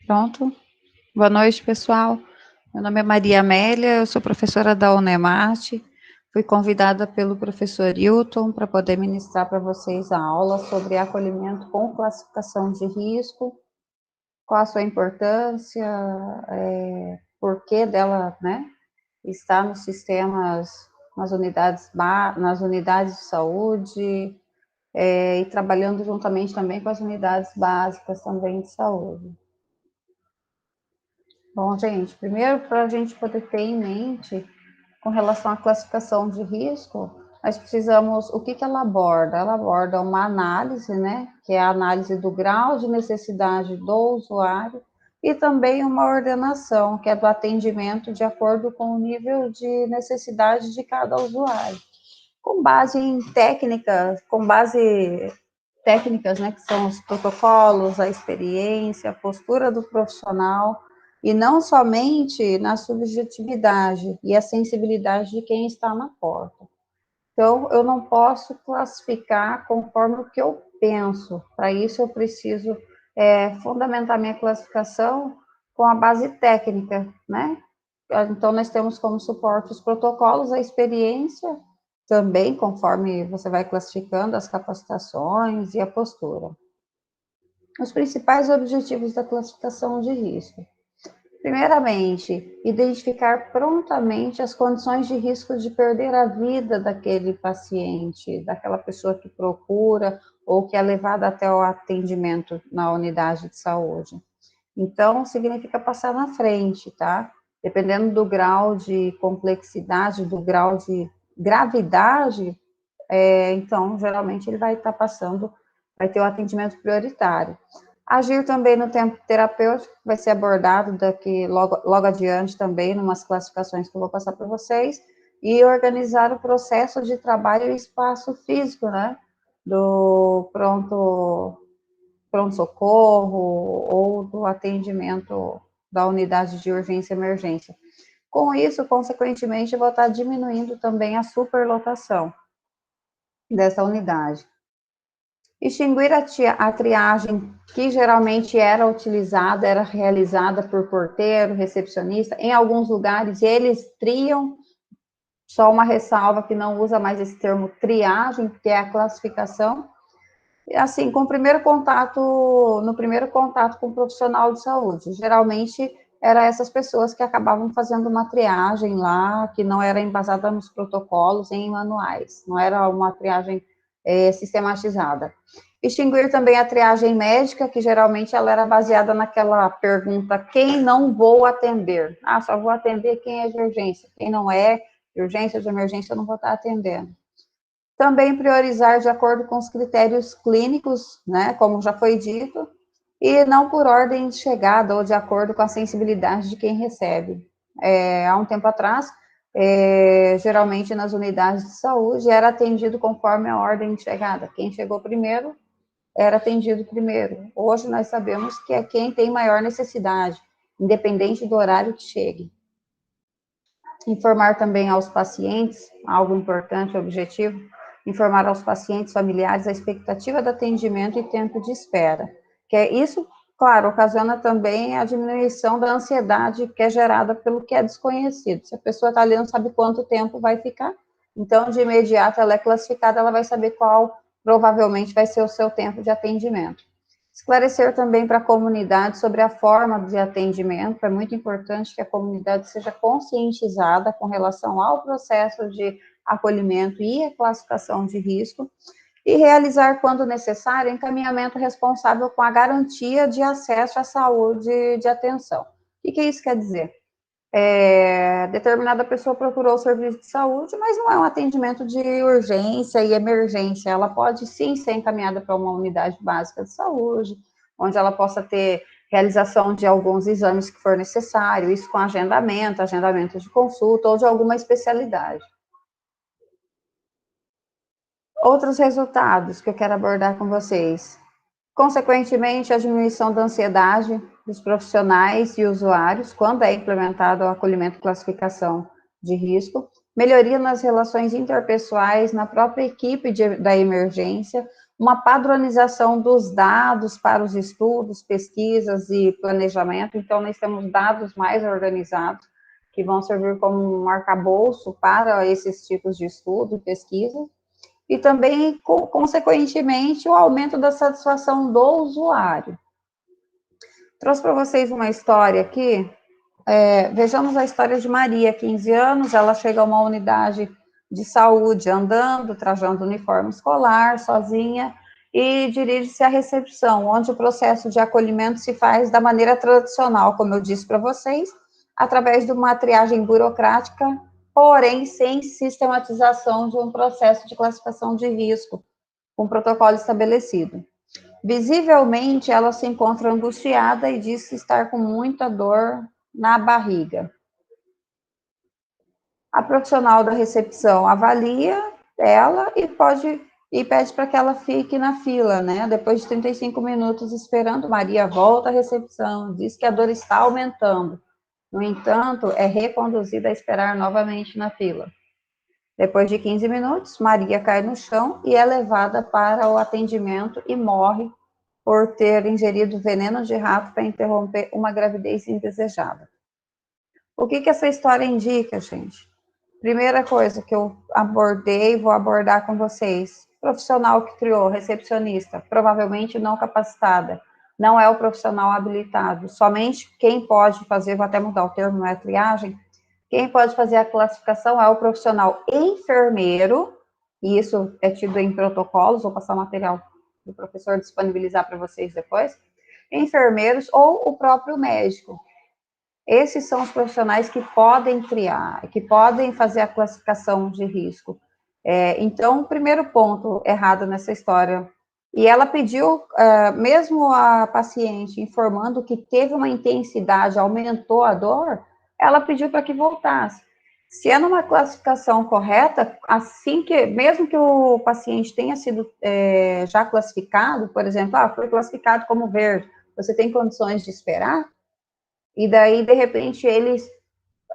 Pronto. Boa noite, pessoal. Meu nome é Maria Amélia, eu sou professora da Unemate. Fui convidada pelo professor Hilton para poder ministrar para vocês a aula sobre acolhimento com classificação de risco, qual a sua importância, por que dela, né, estar nos sistemas, nas unidades de saúde, e trabalhando juntamente também com as unidades básicas também de saúde. Bom, gente, primeiro, para a gente poder ter em mente, com relação à classificação de risco, nós precisamos, o que ela aborda? Ela aborda uma análise, né, que é a análise do grau de necessidade do usuário, e também uma ordenação, que é do atendimento de acordo com o nível de necessidade de cada usuário. Com base em técnicas, né, que são os protocolos, a experiência, a postura do profissional, e não somente na subjetividade e a sensibilidade de quem está na porta. Então, eu não posso classificar conforme o que eu penso. Para isso, eu preciso fundamentar minha classificação com a base técnica, né? Então, nós temos como suporte os protocolos, a experiência, também conforme você vai classificando as capacitações e a postura. Os principais objetivos da classificação de risco. Primeiramente, identificar prontamente as condições de risco de perder a vida daquele paciente, daquela pessoa que procura ou que é levada até o atendimento na unidade de saúde. Então, significa passar na frente, tá? Dependendo do grau de complexidade, do grau de gravidade, então, geralmente, ele vai estar passando, vai ter o atendimento prioritário. Agir também no tempo terapêutico, vai ser abordado daqui logo adiante também, numas classificações que eu vou passar para vocês, e organizar o processo de trabalho e espaço físico, né, do pronto-socorro ou do atendimento da unidade de urgência e emergência. Com isso, consequentemente, eu vou estar diminuindo também a superlotação dessa unidade. Extinguir a triagem que geralmente era utilizada, era realizada por porteiro, recepcionista. Em alguns lugares, eles triam, só uma ressalva que não usa mais esse termo triagem, que é a classificação. E assim, no primeiro contato com o profissional de saúde, geralmente eram essas pessoas que acabavam fazendo uma triagem lá, que não era embasada nos protocolos, em manuais, não era uma triagem sistematizada. Extinguir também a triagem médica, que geralmente ela era baseada naquela pergunta, quem não vou atender? Ah, só vou atender quem é de urgência, quem não é de urgência, de emergência, eu não vou estar atendendo. Também priorizar de acordo com os critérios clínicos, né, como já foi dito, e não por ordem de chegada ou de acordo com a sensibilidade de quem recebe. Há um tempo atrás, geralmente nas unidades de saúde, era atendido conforme a ordem de chegada. Quem chegou primeiro, era atendido primeiro. Hoje nós sabemos que é quem tem maior necessidade, independente do horário que chegue. Informar também aos pacientes, algo importante, objetivo, informar aos pacientes familiares a expectativa do atendimento e tempo de espera. Que é isso, claro, ocasiona também a diminuição da ansiedade que é gerada pelo que é desconhecido. Se a pessoa está ali, não sabe quanto tempo vai ficar, então, de imediato, ela é classificada, ela vai saber qual provavelmente vai ser o seu tempo de atendimento. Esclarecer também para a comunidade sobre a forma de atendimento, é muito importante que a comunidade seja conscientizada com relação ao processo de acolhimento e a classificação de risco, e realizar, quando necessário, encaminhamento responsável com a garantia de acesso à saúde de atenção. O que isso quer dizer? Determinada pessoa procurou o serviço de saúde, mas não é um atendimento de urgência e emergência, ela pode sim ser encaminhada para uma unidade básica de saúde, onde ela possa ter realização de alguns exames que for necessário, isso com agendamento de consulta ou de alguma especialidade. Outros resultados que eu quero abordar com vocês. Consequentemente, a diminuição da ansiedade dos profissionais e usuários, quando é implementado o acolhimento e classificação de risco, melhoria nas relações interpessoais, na própria equipe da emergência, uma padronização dos dados para os estudos, pesquisas e planejamento. Então, nós temos dados mais organizados, que vão servir como um arcabouço para esses tipos de estudo e pesquisa, e também, consequentemente, o aumento da satisfação do usuário. Trouxe para vocês uma história aqui. Vejamos a história de Maria, 15 anos, ela chega a uma unidade de saúde andando, trajando uniforme escolar, sozinha, e dirige-se à recepção, onde o processo de acolhimento se faz da maneira tradicional, como eu disse para vocês, através de uma triagem burocrática, porém sem sistematização de um processo de classificação de risco, com protocolo estabelecido. Visivelmente, ela se encontra angustiada e diz estar com muita dor na barriga. A profissional da recepção avalia ela e pede para que ela fique na fila, né? Depois de 35 minutos esperando, Maria volta à recepção, diz que a dor está aumentando. No entanto, é reconduzida a esperar novamente na fila. Depois de 15 minutos, Maria cai no chão e é levada para o atendimento e morre por ter ingerido veneno de rato para interromper uma gravidez indesejada. O que essa história indica, gente? Primeira coisa que eu abordei, vou abordar com vocês. Profissional que criou, recepcionista, provavelmente não capacitada, não é o profissional habilitado. Somente quem pode fazer, vou até mudar o termo, não é triagem, quem pode fazer a classificação é o profissional enfermeiro, e isso é tido em protocolos, vou passar o material do professor disponibilizar para vocês depois, enfermeiros ou o próprio médico. Esses são os profissionais que podem criar, que podem fazer a classificação de risco. Então, o primeiro ponto errado nessa história, e ela pediu, mesmo a paciente informando que teve uma intensidade, aumentou a dor, ela pediu para que voltasse. Se é numa classificação correta, assim que, mesmo que o paciente tenha sido já classificado, por exemplo, foi classificado como verde, você tem condições de esperar? E daí, de repente, ele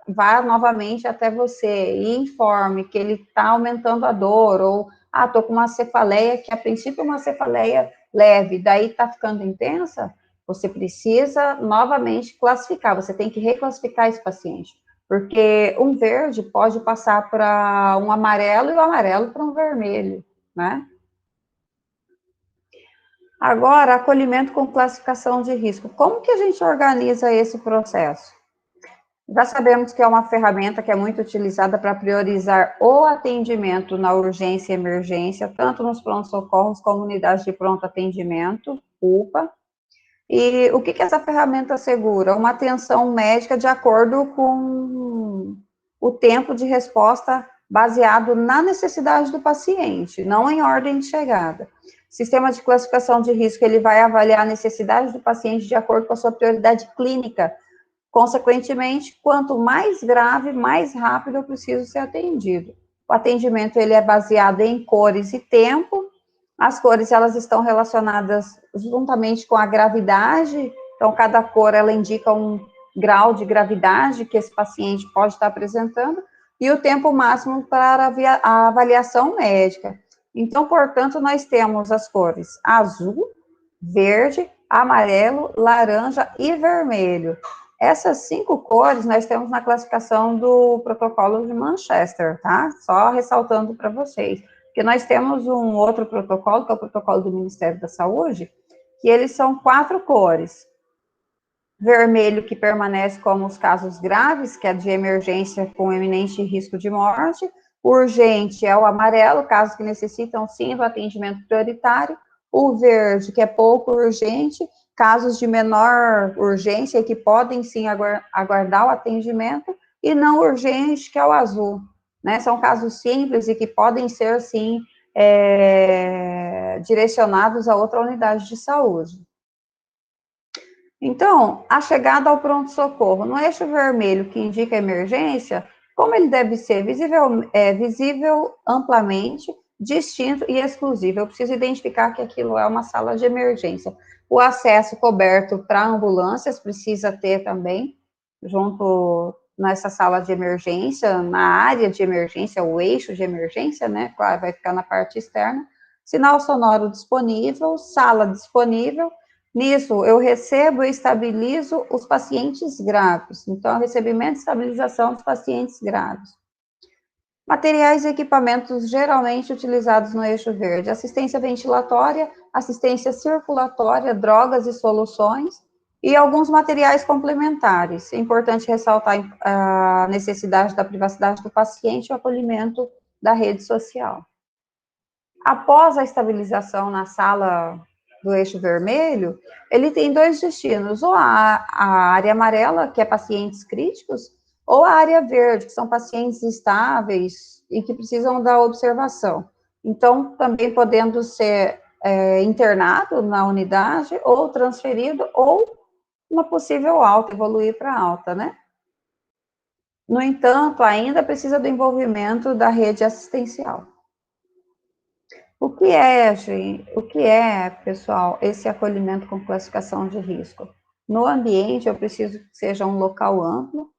vá novamente até você e informe que ele está aumentando a dor, ou, estou com uma cefaleia, que a princípio é uma cefaleia leve, daí está ficando intensa, você precisa novamente classificar, você tem que reclassificar esse paciente, porque um verde pode passar para um amarelo e o amarelo para um vermelho, né? Agora, acolhimento com classificação de risco. Como que a gente organiza esse processo? Já sabemos que é uma ferramenta que é muito utilizada para priorizar o atendimento na urgência e emergência, tanto nos pronto-socorros como unidades de pronto atendimento, UPA. E o que essa ferramenta assegura? Uma atenção médica de acordo com o tempo de resposta baseado na necessidade do paciente, não em ordem de chegada. O sistema de classificação de risco, ele vai avaliar a necessidade do paciente de acordo com a sua prioridade clínica. Consequentemente, quanto mais grave, mais rápido eu preciso ser atendido. O atendimento, ele é baseado em cores e tempo. As cores, elas estão relacionadas juntamente com a gravidade. Então, cada cor, ela indica um grau de gravidade que esse paciente pode estar apresentando. E o tempo máximo para a avaliação médica. Então, portanto, nós temos as cores azul, verde, amarelo, laranja e vermelho. Essas 5 cores nós temos na classificação do protocolo de Manchester, tá? Só ressaltando para vocês. Porque nós temos um outro protocolo, que é o protocolo do Ministério da Saúde, que eles são 4 cores. Vermelho, que permanece como os casos graves, que é de emergência com eminente risco de morte. Urgente é o amarelo, casos que necessitam sim do atendimento prioritário. O verde, que é pouco urgente, casos de menor urgência que podem sim aguardar o atendimento, e não urgente, que é o azul, né? São casos simples e que podem ser, sim, direcionados a outra unidade de saúde. Então, a chegada ao pronto-socorro, no eixo vermelho que indica emergência, como ele deve ser visível amplamente, distinto e exclusivo. Eu preciso identificar que aquilo é uma sala de emergência. O acesso coberto para ambulâncias precisa ter também, junto nessa sala de emergência, na área de emergência, o eixo de emergência, né? Claro, vai ficar na parte externa. Sinal sonoro disponível, sala disponível. Nisso, eu recebo e estabilizo os pacientes graves. Então, recebimento e estabilização dos pacientes graves. Materiais e equipamentos geralmente utilizados no eixo verde: assistência ventilatória, assistência circulatória, drogas e soluções, e alguns materiais complementares. É importante ressaltar a necessidade da privacidade do paciente e o acolhimento da rede social. Após a estabilização na sala do eixo vermelho, ele tem dois destinos: ou a área amarela, que é pacientes críticos, ou a área verde, que são pacientes estáveis e que precisam da observação. Então, também podendo ser internado na unidade, ou transferido, ou uma possível alta, evoluir para alta, né? No entanto, ainda precisa do envolvimento da rede assistencial. O que é, pessoal, esse acolhimento com classificação de risco? No ambiente, eu preciso que seja um local amplo,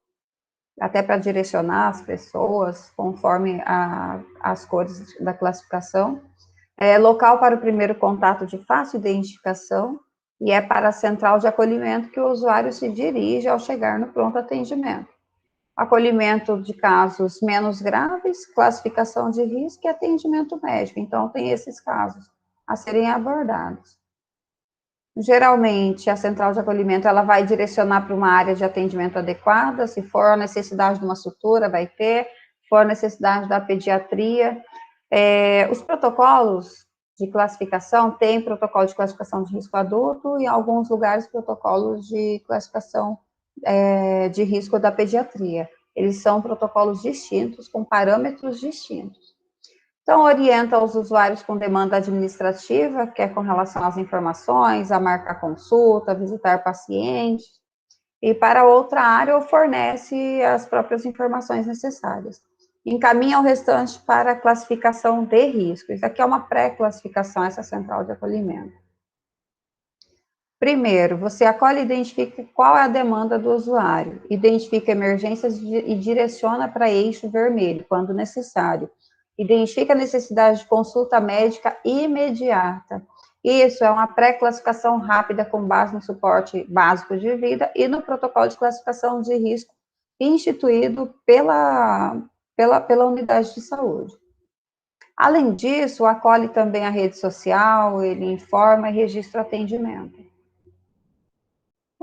até para direcionar as pessoas conforme as cores da classificação. Local para o primeiro contato de fácil identificação, e é para a central de acolhimento que o usuário se dirige ao chegar no pronto atendimento. Acolhimento de casos menos graves, classificação de risco e atendimento médico. Então, tem esses casos a serem abordados. Geralmente, a central de acolhimento ela vai direcionar para uma área de atendimento adequada. Se for a necessidade de uma sutura, vai ter. Se for a necessidade da pediatria. Os protocolos de classificação, tem protocolo de classificação de risco adulto e, em alguns lugares, protocolos de classificação de risco da pediatria. Eles são protocolos distintos, com parâmetros distintos. Então, orienta os usuários com demanda administrativa, que é com relação às informações, a marcar consulta, visitar pacientes, e para outra área, fornece as próprias informações necessárias. Encaminha o restante para a classificação de risco. Isso aqui é uma pré-classificação, essa central de acolhimento. Primeiro, você acolhe e identifica qual é a demanda do usuário, identifica emergências e direciona para eixo vermelho, quando necessário. Identifica a necessidade de consulta médica imediata. Isso é uma pré-classificação rápida com base no suporte básico de vida e no protocolo de classificação de risco instituído pela unidade de saúde. Além disso, acolhe também a rede social, ele informa e registra o atendimento.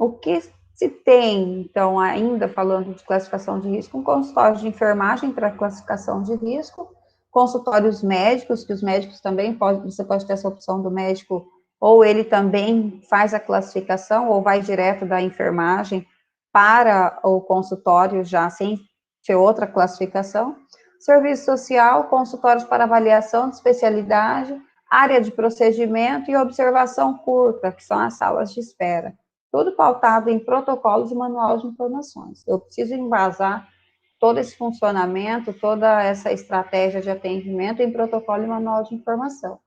O que se tem, então, ainda falando de classificação de risco, um consultório de enfermagem para classificação de risco, consultórios médicos, que os médicos também você pode ter essa opção do médico, ou ele também faz a classificação, ou vai direto da enfermagem para o consultório, já sem ter outra classificação. Serviço social, consultórios para avaliação de especialidade, área de procedimento e observação curta, que são as salas de espera. Tudo pautado em protocolos e manual de informações. Eu preciso embasar todo esse funcionamento, toda essa estratégia de atendimento em protocolo e manual de informação.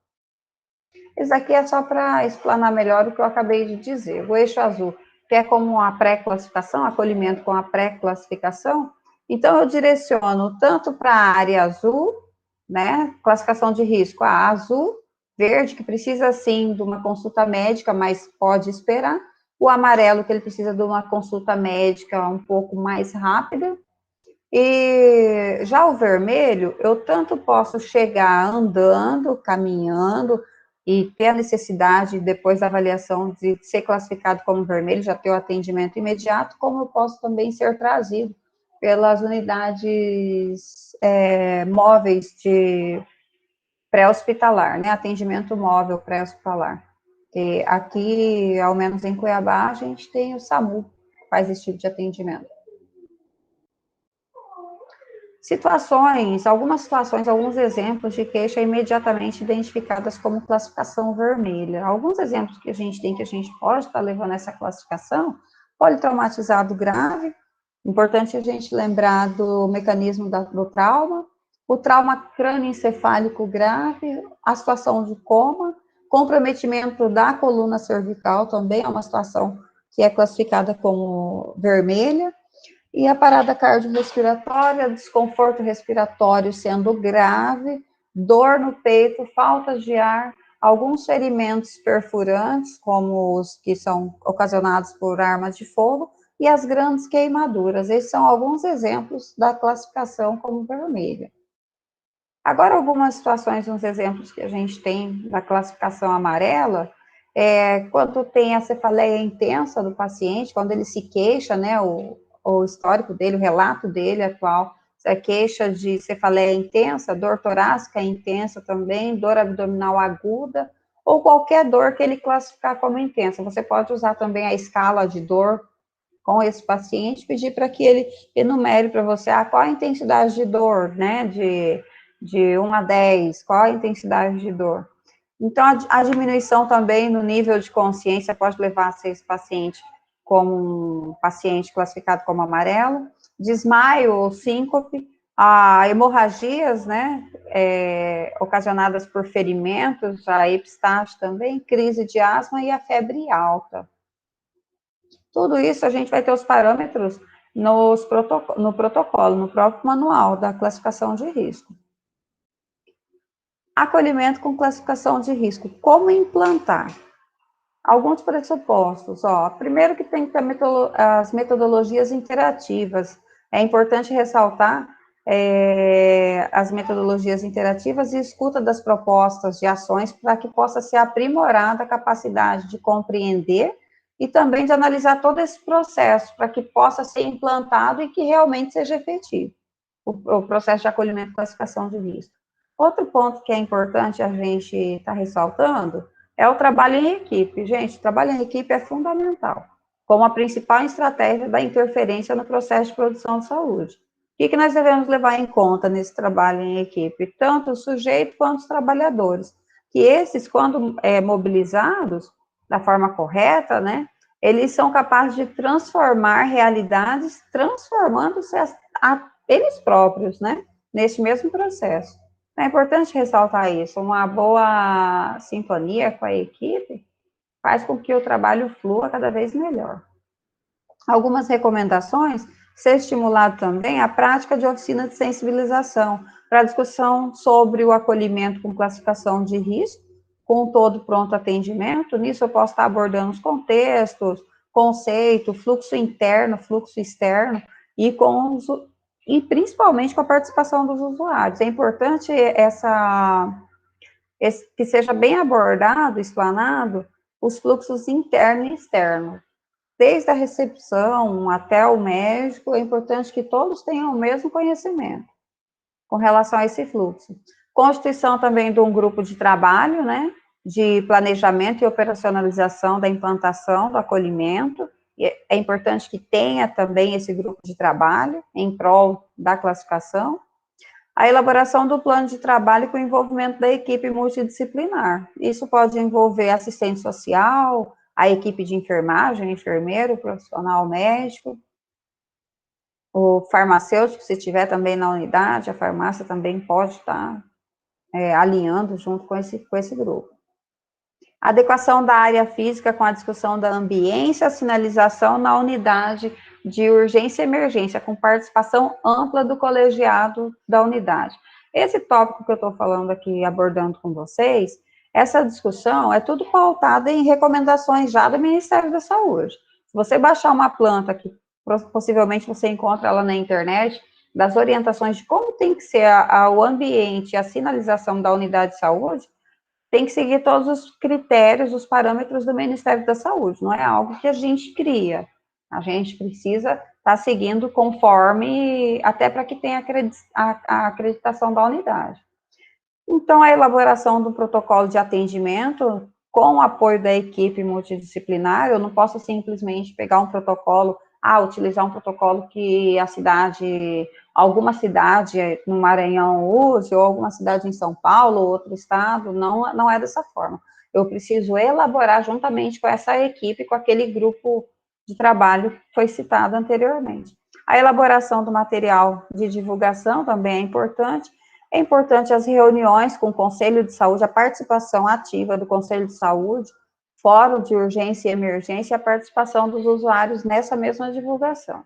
Isso aqui é só para explanar melhor o que eu acabei de dizer. O eixo azul, que é como a pré-classificação, acolhimento com a pré-classificação, então eu direciono tanto para a área azul, né, classificação de risco, a azul, verde, que precisa sim de uma consulta médica, mas pode esperar, o amarelo, que ele precisa de uma consulta médica um pouco mais rápida, e já o vermelho, eu tanto posso chegar andando, caminhando, e ter a necessidade, depois da avaliação, de ser classificado como vermelho, já ter o atendimento imediato, como eu posso também ser trazido pelas unidades móveis de pré-hospitalar, né, atendimento móvel pré-hospitalar. E aqui, ao menos em Cuiabá, a gente tem o SAMU, que faz esse tipo de atendimento. Algumas situações, alguns exemplos de queixa imediatamente identificadas como classificação vermelha. Alguns exemplos que a gente tem, que a gente pode estar levando essa classificação: politraumatizado grave, importante a gente lembrar do mecanismo do trauma, o trauma crânioencefálico grave, a situação de coma, comprometimento da coluna cervical também é uma situação que é classificada como vermelha, e a parada cardiorrespiratória, desconforto respiratório sendo grave, dor no peito, falta de ar, alguns ferimentos perfurantes, como os que são ocasionados por armas de fogo, e as grandes queimaduras. Esses são alguns exemplos da classificação como vermelha. Agora, algumas situações, uns exemplos que a gente tem da classificação amarela, quando tem a cefaleia intensa do paciente, quando ele se queixa, né, o histórico dele, o relato dele atual, queixa de cefaleia intensa, dor torácica intensa também, dor abdominal aguda, ou qualquer dor que ele classificar como intensa. Você pode usar também a escala de dor com esse paciente, pedir para que ele enumere para você qual a intensidade de dor, né, de 1 a 10, qual a intensidade de dor. Então, a diminuição também no nível de consciência pode levar a ser esse paciente como um paciente classificado como amarelo, desmaio ou síncope, a hemorragias, né, ocasionadas por ferimentos, a epistaxe também, crise de asma e a febre alta. Tudo isso a gente vai ter os parâmetros no protocolo, no próprio manual da classificação de risco. Acolhimento com classificação de risco. Como implantar? Alguns pressupostos. Primeiro que tem que ter as metodologias interativas. É importante ressaltar as metodologias interativas e escuta das propostas de ações para que possa ser aprimorada a capacidade de compreender e também de analisar todo esse processo para que possa ser implantado e que realmente seja efetivo o processo de acolhimento e classificação de risco. Outro ponto que é importante a gente estar ressaltando é o trabalho em equipe. Gente, o trabalho em equipe é fundamental, como a principal estratégia da interferência no processo de produção de saúde. O que nós devemos levar em conta nesse trabalho em equipe? Tanto o sujeito quanto os trabalhadores. Que esses, quando mobilizados da forma correta, né, eles são capazes de transformar realidades, transformando-se eles próprios, né, nesse mesmo processo. É importante ressaltar isso, uma boa sintonia com a equipe faz com que o trabalho flua cada vez melhor. Algumas recomendações, ser estimulado também a prática de oficina de sensibilização, para discussão sobre o acolhimento com classificação de risco, com todo pronto atendimento. Nisso eu posso estar abordando os contextos, conceito, fluxo interno, fluxo externo, e principalmente com a participação dos usuários. É importante que seja bem abordado, explanado, os fluxos interno e externo. Desde a recepção até o médico, é importante que todos tenham o mesmo conhecimento com relação a esse fluxo. Constituição também de um grupo de trabalho, né, de planejamento e operacionalização da implantação do acolhimento. É importante que tenha também esse grupo de trabalho em prol da classificação. A elaboração do plano de trabalho com o envolvimento da equipe multidisciplinar. Isso pode envolver assistente social, a equipe de enfermagem, enfermeiro, profissional médico, o farmacêutico, se tiver também na unidade, a farmácia também pode estar alinhando junto com esse grupo. Adequação da área física com a discussão da ambiência, a sinalização na unidade de urgência e emergência, com participação ampla do colegiado da unidade. Esse tópico que eu estou falando aqui, abordando com vocês, essa discussão é tudo pautada em recomendações já do Ministério da Saúde. Se você baixar uma planta, que possivelmente você encontra ela na internet, das orientações de como tem que ser o ambiente, a sinalização da unidade de saúde, tem que seguir todos os critérios, os parâmetros do Ministério da Saúde, não é algo que a gente cria. A gente precisa estar seguindo conforme, até para que tenha a acreditação da unidade. Então, a elaboração do protocolo de atendimento, com o apoio da equipe multidisciplinar, eu não posso simplesmente pegar um protocolo, utilizar um protocolo que alguma cidade no Maranhão use, ou alguma cidade em São Paulo, ou outro estado, não é dessa forma. Eu preciso elaborar juntamente com essa equipe, com aquele grupo de trabalho que foi citado anteriormente. A elaboração do material de divulgação também é importante. É importante as reuniões com o Conselho de Saúde, a participação ativa do Conselho de Saúde, fórum de urgência e emergência, e a participação dos usuários nessa mesma divulgação.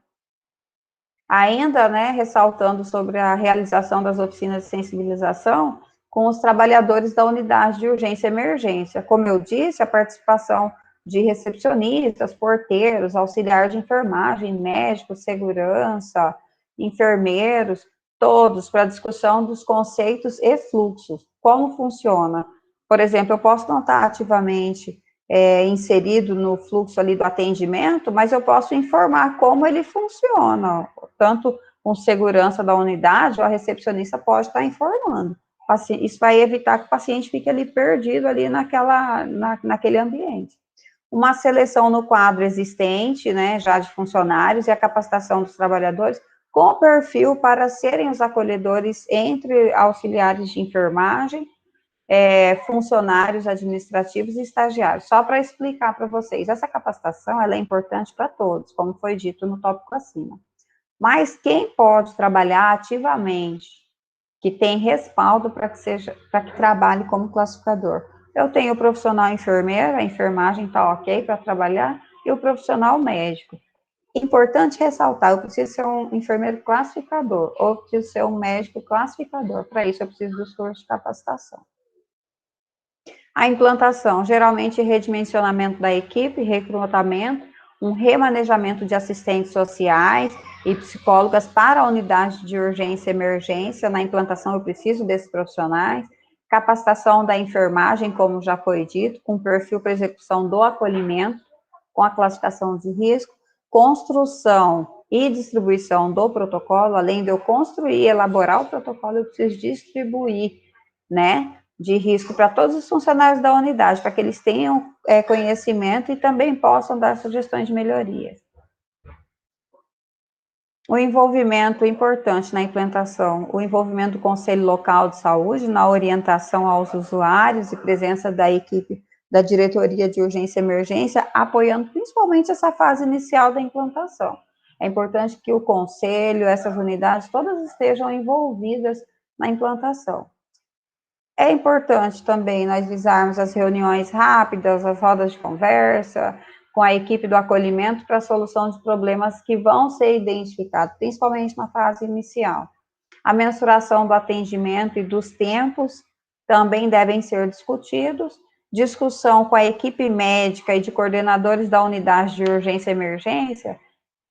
Ainda, né, ressaltando sobre a realização das oficinas de sensibilização, com os trabalhadores da unidade de urgência e emergência. Como eu disse, a participação de recepcionistas, porteiros, auxiliar de enfermagem, médicos, segurança, enfermeiros, todos para discussão dos conceitos e fluxos. Como funciona? Por exemplo, eu posso não estar ativamente inserido no fluxo ali do atendimento, mas eu posso informar como ele funciona, tanto com segurança da unidade, a recepcionista pode estar informando. Isso vai evitar que o paciente fique ali perdido ali naquele ambiente. Uma seleção no quadro existente, né, já de funcionários, e a capacitação dos trabalhadores com perfil para serem os acolhedores entre auxiliares de enfermagem, funcionários administrativos e estagiários. Só para explicar para vocês, essa capacitação ela é importante para todos, como foi dito no tópico acima. Mas quem pode trabalhar ativamente, que tem respaldo para que trabalhe como classificador? Eu tenho o profissional enfermeiro, a enfermagem está ok para trabalhar, e o profissional médico. Importante ressaltar, eu preciso ser um enfermeiro classificador, ou preciso ser um médico classificador. Para isso, eu preciso dos cursos de capacitação. A implantação, geralmente redimensionamento da equipe, recrutamento, um remanejamento de assistentes sociais e psicólogas para a unidade de urgência e emergência. Na implantação, eu preciso desses profissionais. Capacitação da enfermagem, como já foi dito, com perfil para execução do acolhimento, com a classificação de risco. Construção e distribuição do protocolo, além de eu construir e elaborar o protocolo, eu preciso distribuir, né, de risco para todos os funcionários da unidade, para que eles tenham conhecimento e também possam dar sugestões de melhorias. O envolvimento importante na implantação, o envolvimento do Conselho Local de Saúde na orientação aos usuários e presença da equipe da Diretoria de Urgência e Emergência, apoiando principalmente essa fase inicial da implantação. É importante que o Conselho, essas unidades, todas estejam envolvidas na implantação. É importante também nós visarmos as reuniões rápidas, as rodas de conversa, com a equipe do acolhimento para a solução de problemas que vão ser identificados, principalmente na fase inicial. A mensuração do atendimento e dos tempos também devem ser discutidos. Discussão com a equipe médica e de coordenadores da unidade de urgência e emergência.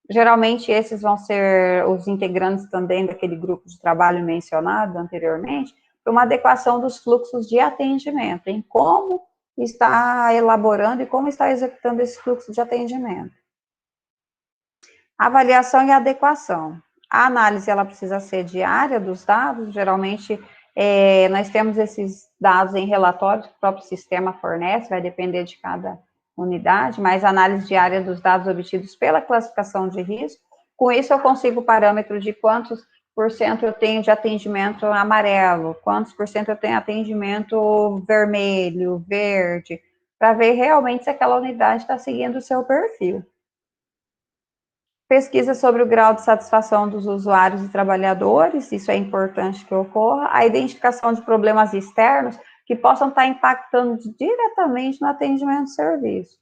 Geralmente, esses vão ser os integrantes também daquele grupo de trabalho mencionado anteriormente, para uma adequação dos fluxos de atendimento, em como está elaborando e como está executando esse fluxo de atendimento. Avaliação e adequação. A análise, ela precisa ser diária dos dados, geralmente nós temos esses dados em relatórios que o próprio sistema fornece, vai depender de cada unidade, mas a análise diária dos dados obtidos pela classificação de risco. Com isso, eu consigo o parâmetro de quantos por cento eu tenho de atendimento amarelo, quantos por cento eu tenho atendimento vermelho, verde, para ver realmente se aquela unidade está seguindo o seu perfil. Pesquisa sobre o grau de satisfação dos usuários e trabalhadores, isso é importante que ocorra. A identificação de problemas externos que possam estar impactando diretamente no atendimento do serviço.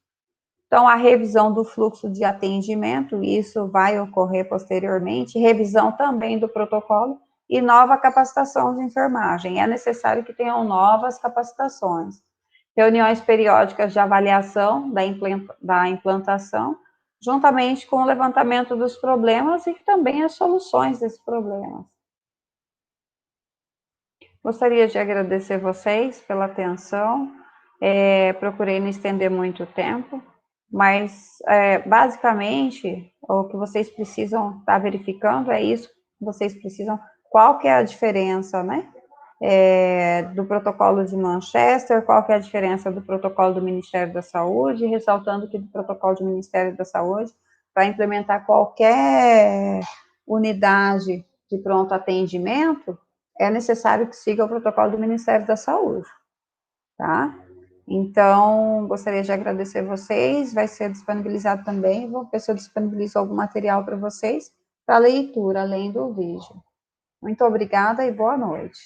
Então, a revisão do fluxo de atendimento, isso vai ocorrer posteriormente, revisão também do protocolo e nova capacitação de enfermagem. É necessário que tenham novas capacitações. Reuniões periódicas de avaliação da implantação, juntamente com o levantamento dos problemas e também as soluções desses problemas. Gostaria de agradecer vocês pela atenção, procurei não estender muito tempo, mas basicamente o que vocês precisam estar verificando é isso, vocês precisam, qual que é a diferença, né, do protocolo de Manchester, qual que é a diferença do protocolo do Ministério da Saúde, ressaltando que do protocolo do Ministério da Saúde, para implementar qualquer unidade de pronto atendimento, é necessário que siga o protocolo do Ministério da Saúde, tá? Então, gostaria de agradecer vocês, vai ser disponibilizado também, vou ver se eu disponibilizo algum material para vocês, para leitura, além do vídeo. Muito obrigada e boa noite.